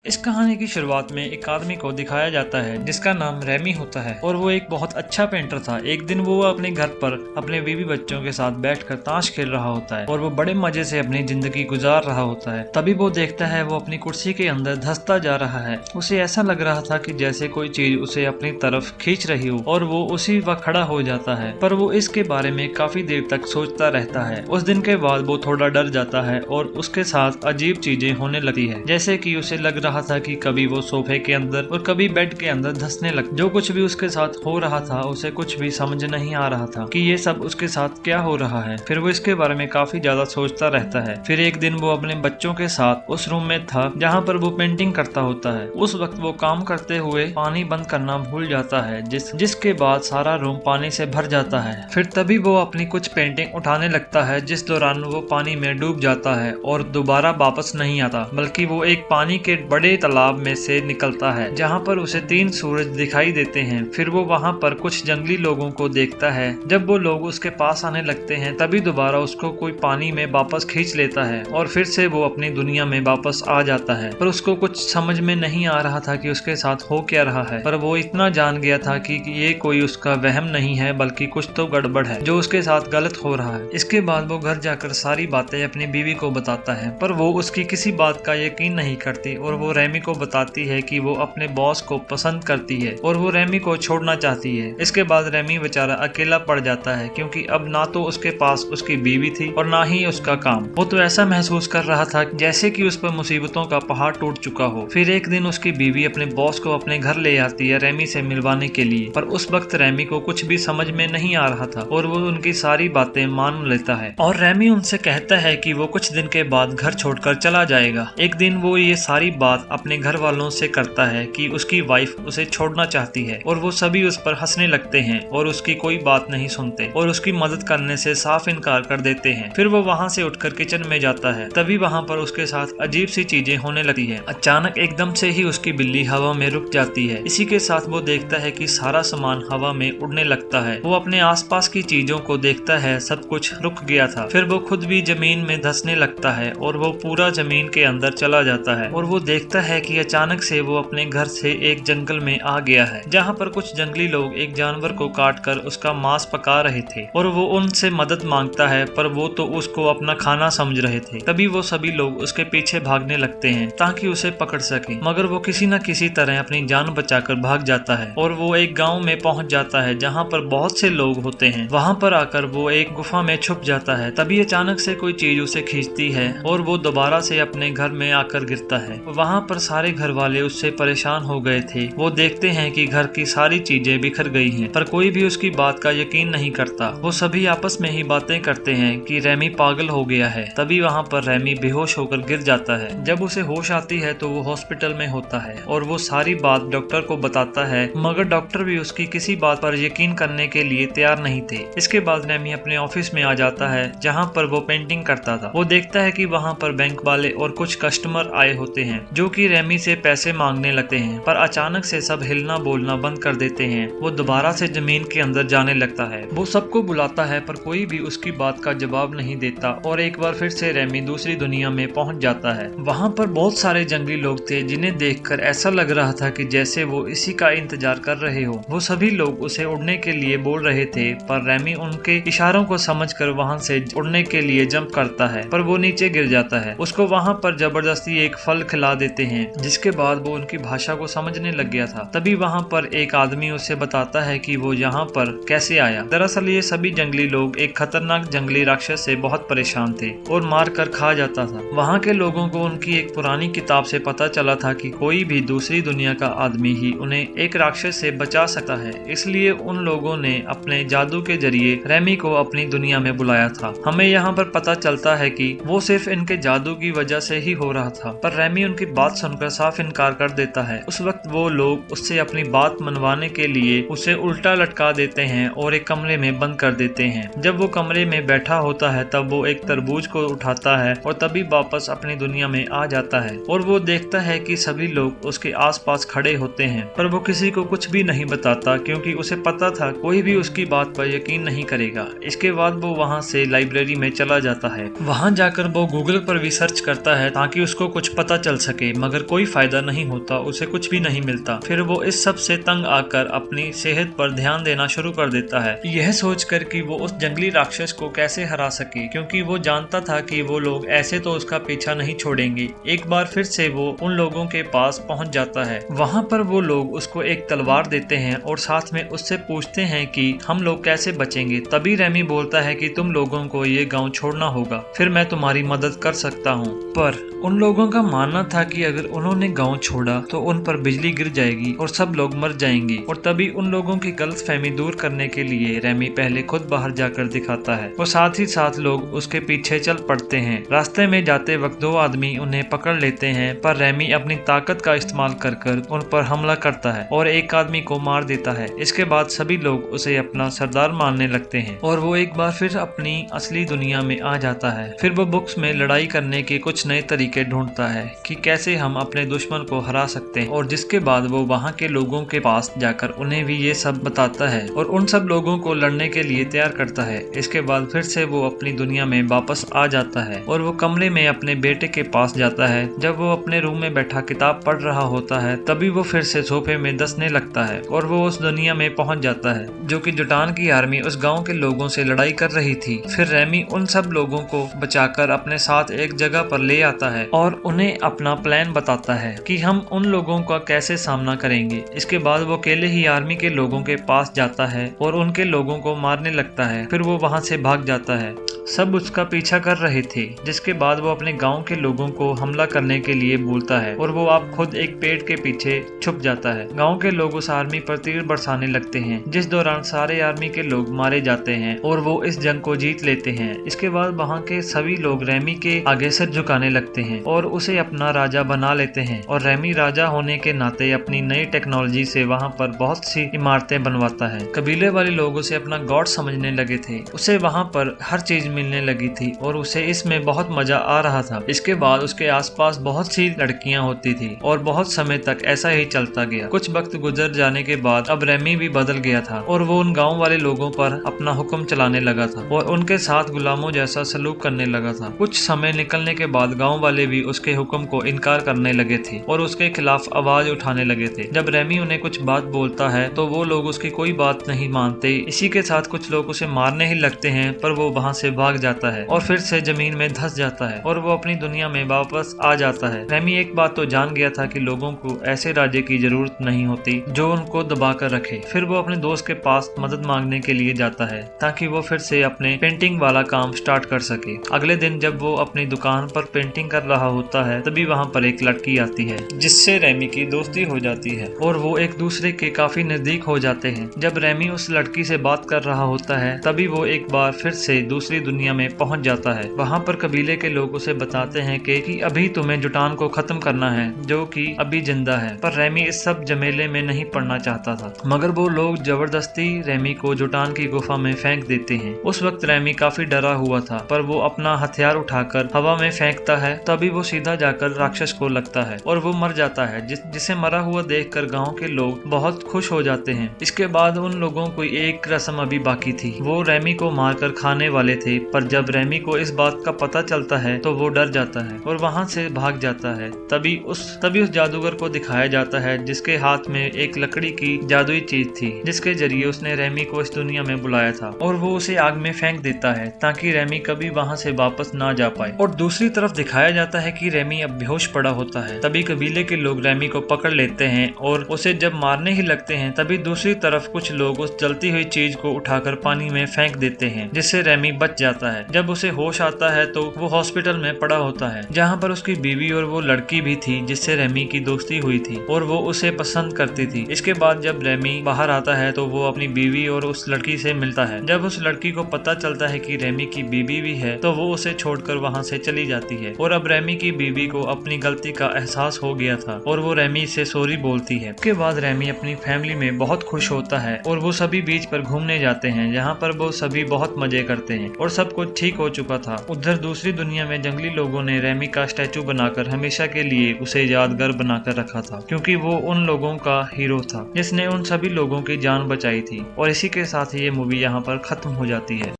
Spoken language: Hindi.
इस कहानी की शुरुआत में एक आदमी को दिखाया जाता है जिसका नाम रेमी होता है और वो एक बहुत अच्छा पेंटर था। एक दिन वो अपने घर पर अपने बीवी बच्चों के साथ बैठकर ताश खेल रहा होता है और वो बड़े मजे से अपनी जिंदगी गुजार रहा होता है। तभी वो देखता है वो अपनी कुर्सी के अंदर धंसता जा रहा है। उसे ऐसा लग रहा था कि जैसे कोई चीज उसे अपनी तरफ खींच रही हो और वो उसी वक्त खड़ा हो जाता है, पर वो इसके बारे में काफी देर तक सोचता रहता है। उस दिन के बाद वो थोड़ा डर जाता है और उसके साथ अजीब चीजें होने लगती है, जैसे कि उसे लग रहा था कि कभी वो सोफे के अंदर और कभी बेड के अंदर धंसने लग। जो कुछ भी उसके साथ हो रहा था उसे कुछ भी समझ नहीं आ रहा था कि ये सब उसके साथ क्या हो रहा है। फिर वो इसके बारे में काफी ज्यादा सोचता रहता है। फिर एक दिन वो अपने बच्चों के साथ उस रूम में था जहाँ पर वो पेंटिंग करता होता है। उस वक्त वो काम करते हुए पानी बंद करना भूल जाता है, जिसके बाद सारा रूम पानी से भर जाता है। फिर तभी वो अपनी कुछ पेंटिंग उठाने लगता है, जिस दौरान वो पानी में डूब जाता है और दोबारा वापस नहीं आता, बल्कि वो एक पानी के बड़े तालाब में से निकलता है जहाँ पर उसे 3 सूरज दिखाई देते हैं। फिर वो वहाँ पर कुछ जंगली लोगों को देखता है। जब वो लोग उसके पास आने लगते हैं तभी दोबारा उसको कोई पानी में वापस खींच लेता है और फिर से वो अपनी दुनिया में वापस आ जाता है। पर उसको कुछ समझ में नहीं आ रहा था कि उसके साथ हो क्या रहा है, पर वो इतना जान गया था कि ये कोई उसका वहम नहीं है, बल्कि कुछ तो गड़बड़ है जो उसके साथ गलत हो रहा है। इसके बाद वो घर जाकर सारी बातें अपनी बीवी को बताता है, पर वो उसकी किसी बात का यकीन नहीं करती और वो रेमी को बताती है कि वो अपने बॉस को पसंद करती है और वो रेमी को छोड़ना चाहती है। इसके बाद रेमी बेचारा अकेला पड़ जाता है, क्योंकि अब ना तो उसके पास उसकी बीवी थी और ना ही उसका काम। वो तो ऐसा महसूस कर रहा था जैसे कि उस पर मुसीबतों का पहाड़ टूट चुका हो। फिर एक दिन उसकी बीवी अपने बॉस को अपने घर ले आती है रेमी से मिलवाने के लिए, पर उस वक्त रेमी को कुछ भी समझ में नहीं आ रहा था और वो उनकी सारी बातें मान लेता है और रेमी उनसे कहता है कि वो कुछ दिन के बाद घर छोड़कर चला जाएगा। एक दिन वो ये सारी बात अपने घर वालों से करता है कि उसकी वाइफ उसे छोड़ना चाहती है और वो सभी उस पर हंसने लगते हैं और उसकी कोई बात नहीं सुनते और उसकी मदद करने से साफ इनकार कर देते हैं। फिर वो वहाँ से उठकर किचन में जाता है। तभी वहाँ पर उसके साथ अजीब सी चीजें होने लगती है। अचानक एकदम से ही उसकी बिल्ली हवा में रुक जाती है। इसी के साथ वो देखता है कि सारा सामान हवा में उड़ने लगता है। वो अपने आसपास की चीजों को देखता है, सब कुछ रुक गया था। फिर वो खुद भी जमीन में धंसने लगता है और वो पूरा जमीन के अंदर चला जाता है और वो देखता है कि अचानक से वो अपने घर से एक जंगल में आ गया है, जहाँ पर कुछ जंगली लोग एक जानवर को काटकर उसका मांस पका रहे थे और वो उनसे मदद मांगता है, पर वो तो उसको अपना खाना समझ रहे थे। तभी वो सभी लोग उसके पीछे भागने लगते हैं ताकि उसे पकड़ सके, मगर वो किसी न किसी तरह अपनी जान बचाकर भाग जाता है और वो एक गाँव में पहुँच जाता है जहाँ पर बहुत से लोग होते हैं। वहाँ पर आकर वो एक गुफा में छुप जाता है। तभी अचानक से कोई चीज उसे खींचती है और वो दोबारा से अपने घर में आकर गिरता है। वहाँ पर सारे घर वाले उससे परेशान हो गए थे। वो देखते हैं कि घर की सारी चीजें बिखर गई हैं, पर कोई भी उसकी बात का यकीन नहीं करता। वो सभी आपस में ही बातें करते हैं कि रेमी पागल हो गया है। तभी वहाँ पर रेमी बेहोश होकर गिर जाता है। जब उसे होश आती है तो वो हॉस्पिटल में होता है और वो सारी बात डॉक्टर को बताता है, मगर डॉक्टर भी उसकी किसी बात पर यकीन करने के लिए तैयार नहीं थे। इसके बाद रेमी अपने ऑफिस में आ जाता है जहाँ पर वो पेंटिंग करता था। वो देखता है कि वहाँ पर बैंक वाले और कुछ कस्टमर आए होते हैं जो कि रेमी से पैसे मांगने लगते हैं, पर अचानक से सब हिलना बोलना बंद कर देते हैं। वो दोबारा से जमीन के अंदर जाने लगता है। वो सबको बुलाता है पर कोई भी उसकी बात का जवाब नहीं देता और एक बार फिर से रेमी दूसरी दुनिया में पहुंच जाता है। वहाँ पर बहुत सारे जंगली लोग थे जिन्हें देखकर ऐसा लग रहा था कि जैसे वो इसी का इंतजार कर रहे हो। वो सभी लोग उसे उड़ने के लिए बोल रहे थे, पर रेमी उनके इशारों को समझकर वहाँ से उड़ने के लिए जंप करता है, पर वो नीचे गिर जाता है। उसको वहाँ पर जबरदस्ती एक फल खिला देते हैं, जिसके बाद वो उनकी भाषा को समझने लग गया था। तभी वहाँ पर एक आदमी उसे बताता है कि वो यहाँ पर कैसे आया। दरअसल ये सभी जंगली लोग एक खतरनाक जंगली राक्षस से बहुत परेशान थे और मार कर खा जाता था। वहाँ के लोगों को उनकी एक पुरानी किताब से पता चला था कि कोई भी दूसरी दुनिया का आदमी ही उन्हें एक राक्षस से बचा सकता है, इसलिए उन लोगों ने अपने जादू के जरिए रेमी को अपनी दुनिया में बुलाया था। हमें यहाँ पर पता चलता है कि वो सिर्फ इनके जादू की वजह से ही हो रहा था, पर रेमी उनकी बात सुनकर साफ इनकार कर देता है। उस वक्त वो लोग उससे अपनी बात मनवाने के लिए उसे उल्टा लटका देते हैं और एक कमरे में बंद कर देते हैं। जब वो कमरे में बैठा होता है तब वो एक तरबूज को उठाता है और तभी वापस अपनी दुनिया में आ जाता है और वो देखता है कि सभी लोग उसके आसपास खड़े होते हैं, पर वो किसी को कुछ भी नहीं बताता क्योंकि उसे पता था कोई भी उसकी बात पर यकीन नहीं करेगा। इसके बाद वो वहाँ से लाइब्रेरी में चला जाता है। वहाँ जाकर वो गूगल पर भी सर्च करता है ताकि उसको कुछ पता चल सके चाहिए मगर कोई फायदा नहीं होता, उसे कुछ भी नहीं मिलता। फिर वो इस सब से तंग आकर अपनी सेहत पर ध्यान देना शुरू कर देता है, यह सोचकर कि वो उस जंगली राक्षस को कैसे हरा सके, क्योंकि वो जानता था कि वो लोग ऐसे तो उसका पीछा नहीं छोड़ेंगे। एक बार फिर से वो उन लोगों के पास पहुंच जाता है। वहां पर वो लोग उसको एक तलवार देते हैं और साथ में उससे पूछते हैं कि हम लोग कैसे बचेंगे। तभी रेमी बोलता है कि तुम लोगों को ये गांव छोड़ना होगा, फिर मैं तुम्हारी मदद कर सकता हूँ। पर उन लोगों का मानना था कि अगर उन्होंने गांव छोड़ा तो उन पर बिजली गिर जाएगी और सब लोग मर जाएंगे। और तभी उन लोगों की गलतफहमी दूर करने के लिए रेमी पहले खुद बाहर जाकर दिखाता है और साथ ही साथ लोग उसके पीछे चल पड़ते हैं। रास्ते में जाते वक्त दो आदमी उन्हें पकड़ लेते हैं, पर रेमी अपनी ताकत का इस्तेमाल कर उन पर हमला करता है और एक आदमी को मार देता है। इसके बाद सभी लोग उसे अपना सरदार मानने लगते हैं और वो एक बार फिर अपनी असली दुनिया में आ जाता है। फिर वो बुक्स में लड़ाई करने के कुछ नए तरीके ढूंढता है कि कैसे हम अपने दुश्मन को हरा सकते हैं, और जिसके बाद वो वहाँ के लोगों के पास जाकर उन्हें भी ये सब बताता है और उन सब लोगों को लड़ने के लिए तैयार करता है। इसके बाद फिर से वो अपनी दुनिया में वापस आ जाता है और वो कमरे में अपने बेटे के पास जाता है। जब वो अपने रूम में बैठा किताब पढ़ रहा होता है तभी वो फिर से सोफे में धंसने लगता है और वो उस दुनिया में पहुंच जाता है जो कि जुटान की आर्मी उस गांव के लोगों से लड़ाई कर रही थी। फिर रेमी उन सब लोगों को बचाकर अपने साथ एक जगह पर ले आता है और उन्हें अपना प्लान बताता है कि हम उन लोगों का कैसे सामना करेंगे। इसके बाद वो अकेले ही आर्मी के लोगों के पास जाता है और उनके लोगों को मारने लगता है। फिर वो वहां से भाग जाता है। सब उसका पीछा कर रहे थे, जिसके बाद वो अपने गांव के लोगों को हमला करने के लिए बोलता है और वो आप खुद एक पेड़ के पीछे छुप जाता है। गांव के लोग उस आर्मी पर तीर बरसाने लगते हैं, जिस दौरान सारे आर्मी के लोग मारे जाते हैं और वो इस जंग को जीत लेते हैं। इसके बाद वहाँ के सभी लोग रेमी के आगे सिर झुकाने लगते हैं और उसे अपना राजा बना लेते हैं और रेमी राजा होने के नाते अपनी नई टेक्नोलॉजी से वहाँ पर बहुत सी इमारतें बनवाता है। कबीले वाले लोग उसे अपना गॉड समझने लगे थे। उसे वहाँ पर हर चीज मिलने लगी थी और उसे इसमें बहुत मजा आ रहा था। इसके बाद उसके आसपास बहुत सी लड़कियां होती थी और बहुत समय तक ऐसा ही चलता गया। कुछ वक्त गुजर जाने के बाद अब रेमी भी बदल गया था और वो उन गांव वाले लोगों पर अपना हुक्म चलाने लगा था और उनके साथ गुलामों जैसा सलूक करने लगा था। कुछ समय निकलने के बाद गांव वाले भी उसके हुक्म को इनकार करने लगे थे और उसके खिलाफ आवाज उठाने लगे थे। जब रेमी उन्हें कुछ बात बोलता है तो वो लोग उसकी कोई बात नहीं मानते। इसी के साथ कुछ लोग उसे मारने ही लगते हैं, पर वो वहाँ से भाग जाता है और फिर से जमीन में धंस जाता है और वो अपनी दुनिया में वापस आ जाता है। रेमी एक बात तो जान गया था कि लोगों को ऐसे राजे की जरूरत नहीं होती जो उनको दबा कर रखे। फिर वो अपने दोस्त के पास मदद मांगने के लिए जाता है ताकि वो फिर से अपने पेंटिंग वाला काम स्टार्ट कर सके। अगले दिन जब वो अपनी दुकान पर पेंटिंग कर रहा होता है तभी वहाँ पर एक लड़की आती है जिससे रेमी की दोस्ती हो जाती है और वो एक दूसरे के काफी नजदीक हो जाते हैं। जब रेमी उस लड़की से बात कर रहा होता है तभी वो एक बार फिर से दूसरी दुनिया में पहुंच जाता है। वहाँ पर कबीले के लोग उसे बताते हैं कि अभी तुम्हें जुटान को खत्म करना है जो कि अभी जिंदा है, पर रेमी इस सब झमेले में नहीं पड़ना चाहता था। मगर वो लोग जबरदस्ती रेमी को जुटान की गुफा में फेंक देते हैं। उस वक्त रेमी काफी डरा हुआ था, पर वो अपना हथियार उठाकर हवा में फेंकता है तभी वो सीधा जाकर राक्षस को लगता है और वो मर जाता है। जिसे मरा हुआ देखकर गाँव के लोग बहुत खुश हो जाते हैं। इसके बाद उन लोगों को एक रस्म अभी बाकी थी। वो रेमी को मारकर खाने वाले थे, पर जब रेमी को इस बात का पता चलता है तो वो डर जाता है और वहाँ से भाग जाता है। तभी उस जादूगर को दिखाया जाता है जिसके हाथ में एक लकड़ी की जादुई चीज थी, जिसके जरिए उसने रेमी को इस दुनिया में बुलाया था और वो उसे आग में फेंक देता है ताकि रेमी कभी वहाँ से वापस ना जा पाए। और दूसरी तरफ दिखाया जाता है कि रेमी अब बेहोश पड़ा होता है। तभी कबीले के लोग रेमी को पकड़ लेते हैं और उसे जब मारने ही लगते हैं तभी दूसरी तरफ कुछ लोग उस जलती हुई चीज को उठाकर पानी में फेंक देते हैं, जिससे रेमी बच जाता है। जब उसे होश आता है तो वो हॉस्पिटल में पड़ा होता है जहाँ पर उसकी बीवी और वो लड़की भी थी जिससे रेमी की दोस्ती हुई थी और वो उसे पसंद करती थी। इसके बाद जब रेमी बाहर आता है तो वो अपनी बीवी और उस लड़की से मिलता है। जब उस लड़की को पता चलता है कि रेमी की बीवी भी है तो वो उसे छोड़कर वहाँ से चली जाती है और अब रेमी की बीवी को अपनी गलती का एहसास हो गया था और वो रेमी से सॉरी बोलती है। उसके बाद रेमी अपनी फैमिली में बहुत खुश होता है और वो सभी बीच पर घूमने जाते हैं जहाँ पर वो सभी बहुत मजे करते हैं और सब कुछ ठीक हो चुका था। उधर दूसरी दुनिया में जंगली लोगों ने रेमी का स्टैचू बनाकर हमेशा के लिए उसे यादगार बनाकर रखा था, क्योंकि वो उन लोगों का हीरो था जिसने उन सभी लोगों की जान बचाई थी। और इसी के साथ ये मूवी यहाँ पर खत्म हो जाती है।